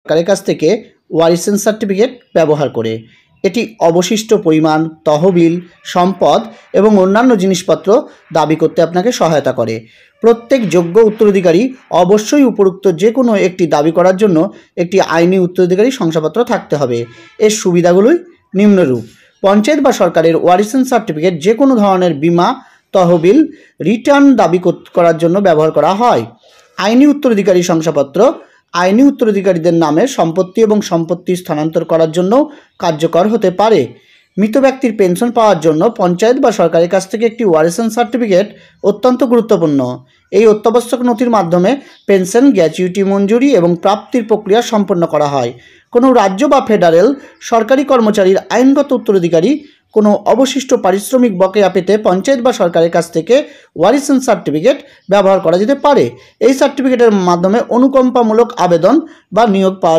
সরকারের কাছ থেকে ওয়ারিশন সার্টিফিকেট ব্যবহার করে। এটি অবশিষ্ট পরিমাণ, তহবিল, সম্পদ এবং অন্যান্য জিনিসপত্র দাবি করতে আপনাকে সহায়তা করে। প্রত্যেক যোগ্য উত্তরাধিকারী অবশ্যই উপরোক্ত যে কোনো একটি দাবি করার জন্য একটি আইনি উত্তরাধিকারী শংসাপত্র থাকতে হবে। এর সুবিধাগুলোই নিম্নরূপ। পঞ্চায়েত বা সরকারের ওয়ারিশন সার্টিফিকেট যে কোনো ধরনের বীমা, তহবিল, রিটার্ন দাবি করার জন্য ব্যবহার করা হয়। আইনি উত্তরাধিকারী শংসাপত্র আইনি উত্তরাধিকারীদের নামে সম্পত্তি এবং সম্পত্তি স্থানান্তর করার জন্য কার্যকর হতে পারে। মৃত ব্যক্তির পেনশন পাওয়ার জন্য পঞ্চায়েত বা সরকারের কাছ থেকে একটি ওয়ারিশন সার্টিফিকেট অত্যন্ত গুরুত্বপূর্ণ। এই অত্যাবশ্যক নথির মাধ্যমে পেনশন, গ্র্যাচুইটি মঞ্জুরি এবং প্রাপ্তির প্রক্রিয়া সম্পন্ন করা হয়। কোনো রাজ্য বা ফেডারেল সরকারি কর্মচারীর আইনগত উত্তরাধিকারী কোনো অবশিষ্ট পারিশ্রমিক বকেয়া পেতে পঞ্চায়েত বা সরকারের কাছ থেকে ওয়ারিশন সার্টিফিকেট ব্যবহার করা যেতে পারে। এই সার্টিফিকেটের মাধ্যমে অনুকম্পামূলক আবেদন বা নিয়োগ পাওয়া